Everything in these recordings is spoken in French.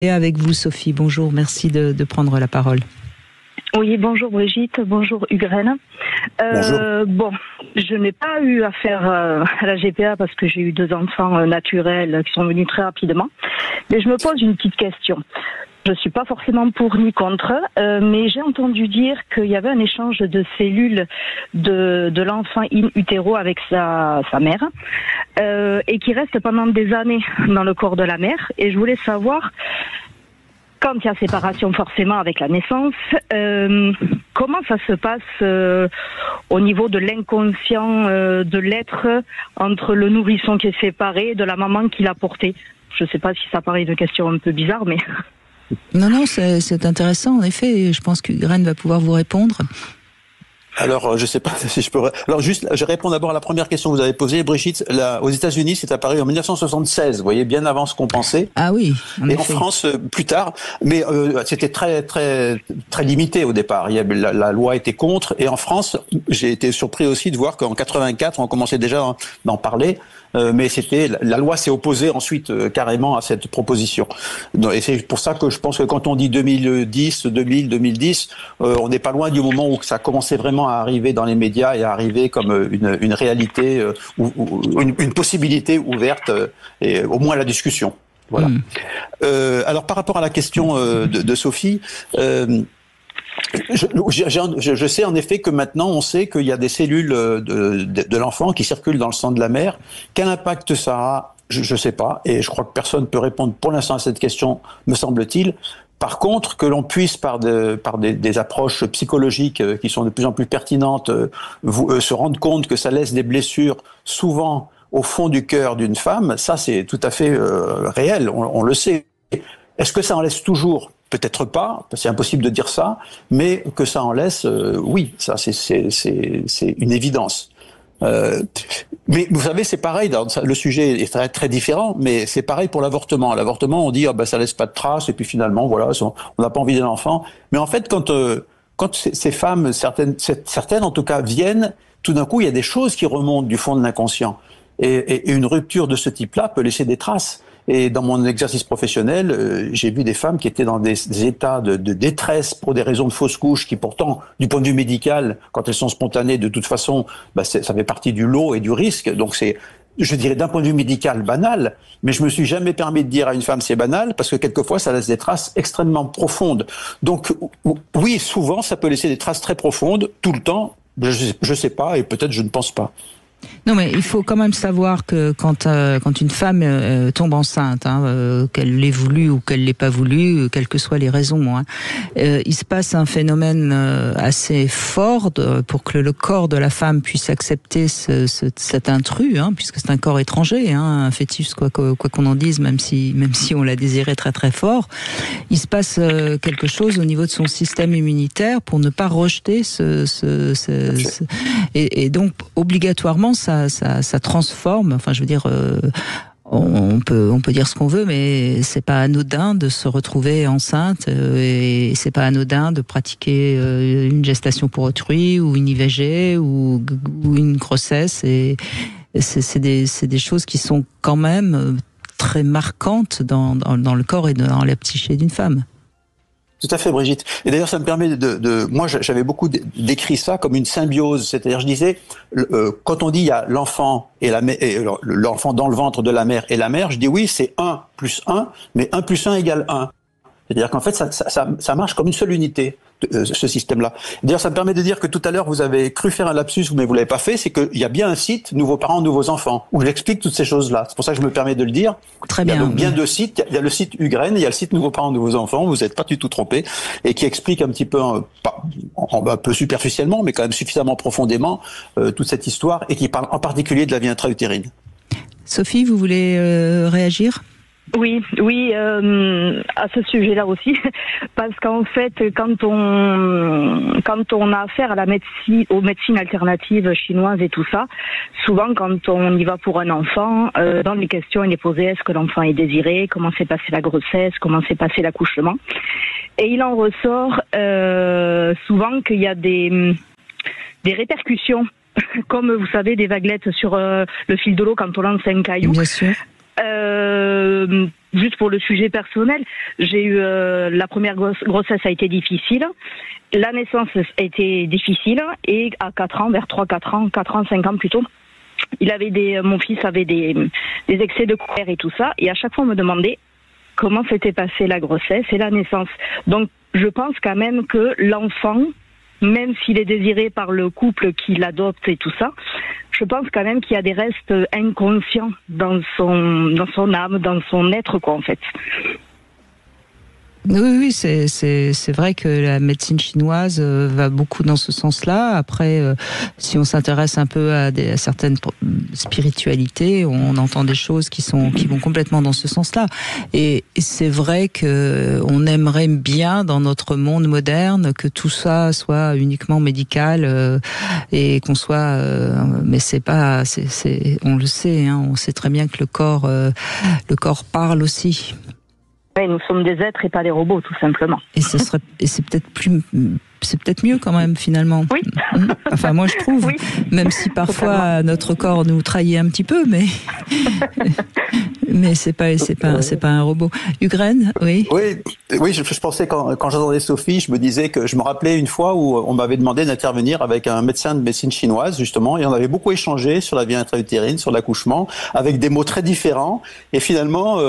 Et avec vous, Sophie, bonjour, merci de prendre la parole. Oui, bonjour Brigitte, bonjour Hugues. Bonjour. Bon, je n'ai pas eu affaire à la GPA parce que j'ai eu 2 enfants naturels qui sont venus très rapidement. Mais je me pose une petite question. Je suis pas forcément pour ni contre, mais j'ai entendu dire qu'il y avait un échange de cellules de l'enfant in utero avec sa mère et qui reste pendant des années dans le corps de la mère. Et je voulais savoir, quand il y a séparation forcément avec la naissance, comment ça se passe au niveau de l'inconscient de l'être entre le nourrisson qui est séparé de la maman qui l'a porté? Je ne sais pas si ça paraît une question un peu bizarre, mais... Non, c'est intéressant, en effet. Je pense que Graine va pouvoir vous répondre. Alors, je sais pas si je peux... Alors, juste, je réponds d'abord à la première question que vous avez posée. Brigitte, aux États-Unis, c'est apparu en 1976, vous voyez, bien avant ce qu'on pensait. Ah oui, en effet. En France, plus tard. Mais c'était très limité au départ. La loi était contre. Et en France, j'ai été surpris aussi de voir qu'en 84, on commençait déjà d'en parler. Mais la loi s'est opposée ensuite carrément à cette proposition. Et c'est pour ça que je pense que quand on dit 2010, on n'est pas loin du moment où ça a commencé vraiment à arriver dans les médias et à arriver comme une réalité ou une possibilité ouverte et au moins à la discussion. Voilà. Alors par rapport à la question de Sophie. Je sais en effet que maintenant on sait qu'il y a des cellules de l'enfant qui circulent dans le sang de la mère. Quel impact ça a? Je ne sais pas, et je crois que personne ne peut répondre pour l'instant à cette question, me semble-t-il. Par contre, que l'on puisse par des approches psychologiques qui sont de plus en plus pertinentes, se rendre compte que ça laisse des blessures souvent au fond du cœur d'une femme, ça c'est tout à fait réel, on le sait. Est-ce que ça en laisse toujours? Peut-être pas, c'est impossible de dire ça, mais que ça en laisse, oui, ça c'est une évidence. Mais vous savez, c'est pareil, le sujet est très différent, mais c'est pareil pour l'avortement. L'avortement, on dit ça laisse pas de traces, et puis finalement, voilà, on n'a pas envie d'un enfant. Mais en fait, quand ces femmes, certaines en tout cas, viennent, tout d'un coup, il y a des choses qui remontent du fond de l'inconscient. Et une rupture de ce type-là peut laisser des traces. Et dans mon exercice professionnel, j'ai vu des femmes qui étaient dans des états de détresse pour des raisons de fausse couche qui pourtant, du point de vue médical, quand elles sont spontanées, de toute façon, ça fait partie du lot et du risque. Donc c'est, je dirais, d'un point de vue médical banal, mais je me suis jamais permis de dire à une femme c'est banal parce que quelquefois ça laisse des traces extrêmement profondes. Donc oui, souvent ça peut laisser des traces très profondes, tout le temps. Je sais pas et peut-être je ne pense pas. Non, mais il faut quand même savoir que quand une femme tombe enceinte, qu'elle l'ait voulu ou qu'elle l'ait pas voulu, quelles que soient les raisons, il se passe un phénomène assez fort pour que le corps de la femme puisse accepter cet intrus, puisque c'est un corps étranger, un fœtus, quoi qu'on en dise, même si on l'a désiré très très fort. Il se passe quelque chose au niveau de son système immunitaire pour ne pas rejeter et donc obligatoirement ça transforme. Enfin, je veux dire, on peut dire ce qu'on veut, mais c'est pas anodin de se retrouver enceinte et c'est pas anodin de pratiquer une gestation pour autrui ou une IVG ou une grossesse. Et c'est des choses qui sont quand même très marquantes dans le corps et dans la psyché d'une femme. Tout à fait, Brigitte. Et d'ailleurs, ça me permet moi, j'avais beaucoup décrit ça comme une symbiose. C'est-à-dire, je disais, quand on dit il y a l'enfant et l'enfant dans le ventre de la mère et la mère, je dis oui, c'est 1 plus 1, mais 1 plus 1 égale 1. C'est-à-dire qu'en fait, ça marche comme une seule unité, ce système-là. D'ailleurs, ça me permet de dire que tout à l'heure, vous avez cru faire un lapsus, mais vous l'avez pas fait, c'est qu'il y a bien un site, Nouveaux parents, nouveaux enfants, où j'explique toutes ces choses-là. C'est pour ça que je me permets de le dire. Très bien. Il y a donc bien 2 sites. Il y a le site Hugues, il y a le site Nouveaux parents, nouveaux enfants, vous n'êtes pas du tout trompé, et qui explique un petit peu, un peu superficiellement, mais quand même suffisamment profondément, toute cette histoire, et qui parle en particulier de la vie intra-utérine. Sophie, vous voulez réagir ? Oui, à ce sujet-là aussi, parce qu'en fait, quand on a affaire à aux médecines alternatives chinoises et tout ça, souvent quand on y va pour un enfant, dans les questions il est posé est-ce que l'enfant est désiré, comment s'est passée la grossesse, comment s'est passé l'accouchement, et il en ressort souvent qu'il y a des répercussions, comme vous savez des vaguelettes sur le fil de l'eau quand on lance un caillou. Bien sûr. Juste pour le sujet personnel, j'ai eu la première grossesse a été difficile. La naissance a été difficile et à 4 ans, vers 3-4 ans, 4 ans, 5 ans plutôt, mon fils avait des excès de colère et tout ça. Et à chaque fois, on me demandait comment s'était passée la grossesse et la naissance. Donc, je pense quand même que l'enfant, même s'il est désiré par le couple qui l'adopte et tout ça, je pense quand même qu'il y a des restes inconscients dans son âme, dans son être, quoi, en fait. Oui, c'est vrai que la médecine chinoise va beaucoup dans ce sens-là. Après, si on s'intéresse un peu à certaines spiritualités, on entend des choses qui vont complètement dans ce sens-là. Et c'est vrai que on aimerait bien dans notre monde moderne que tout ça soit uniquement médical et qu'on soit. Mais c'est pas. On le sait. Hein, on sait très bien que le corps parle aussi. Oui, nous sommes des êtres et pas des robots, tout simplement. Et c'est peut-être mieux quand même finalement. Oui. Enfin moi je trouve, oui. Même si parfois totalement. Notre corps nous trahit un petit peu, mais c'est pas un robot. Ukraine, oui. Oui, je pensais quand j'entendais Sophie, je me rappelais une fois où on m'avait demandé d'intervenir avec un médecin de médecine chinoise justement, et on avait beaucoup échangé sur la vie intra-utérine, sur l'accouchement, avec des mots très différents, et finalement.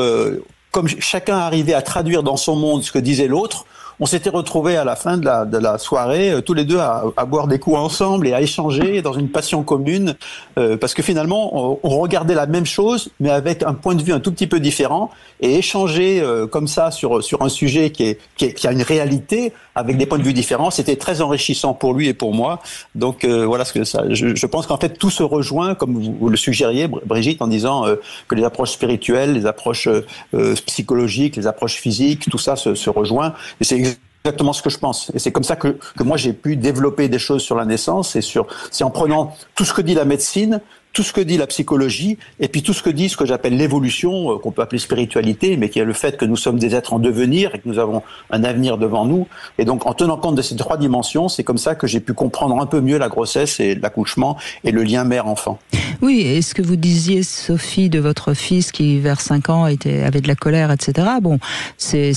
Comme chacun arrivait à traduire dans son monde ce que disait l'autre, on s'était retrouvés à la fin de la soirée, tous les deux à boire des coups ensemble et à échanger dans une passion commune, parce que finalement, on regardait la même chose, mais avec un point de vue un tout petit peu différent, et échanger comme ça sur un sujet qui a une réalité, avec des points de vue différents, c'était très enrichissant pour lui et pour moi. Donc voilà ce que ça. Je pense qu'en fait tout se rejoint, comme vous le suggériez, Brigitte, en disant que les approches spirituelles, les approches psychologiques, les approches physiques, tout ça se rejoint. Et c'est exactement ce que je pense. Et c'est comme ça que moi j'ai pu développer des choses sur la naissance, c'est en prenant tout ce que dit la médecine, tout ce que dit la psychologie, et puis tout ce que dit ce que j'appelle l'évolution, qu'on peut appeler spiritualité, mais qui est le fait que nous sommes des êtres en devenir et que nous avons un avenir devant nous. Et donc, en tenant compte de ces 3 dimensions, c'est comme ça que j'ai pu comprendre un peu mieux la grossesse et l'accouchement et le lien mère-enfant. Oui, et ce que vous disiez, Sophie, de votre fils qui, vers 5 ans, avait de la colère, etc. Bon, c'est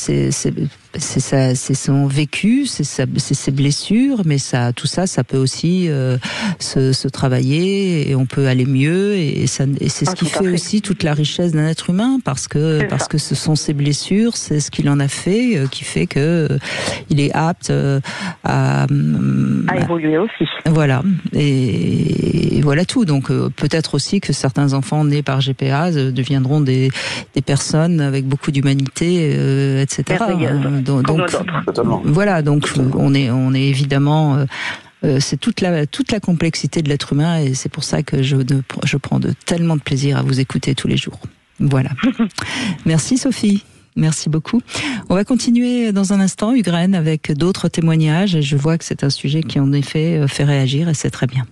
son vécu, c'est ses blessures, mais tout ça peut aussi se travailler et on peut aller mieux et c'est ce qui fait aussi toute la richesse d'un être humain parce que ce sont ses blessures, c'est ce qu'il en a fait qui fait que il est apte à évoluer aussi. Voilà, et voilà tout. Donc peut-être aussi que certains enfants nés par GPA deviendront des personnes avec beaucoup d'humanité, etc. Donc voilà, donc on est évidemment c'est toute la complexité de l'être humain et c'est pour ça que je prends tellement de plaisir à vous écouter tous les jours. Voilà. Merci Sophie. Merci beaucoup. On va continuer dans un instant, Ukraine, avec d'autres témoignages. Je vois que c'est un sujet qui en effet fait réagir et c'est très bien.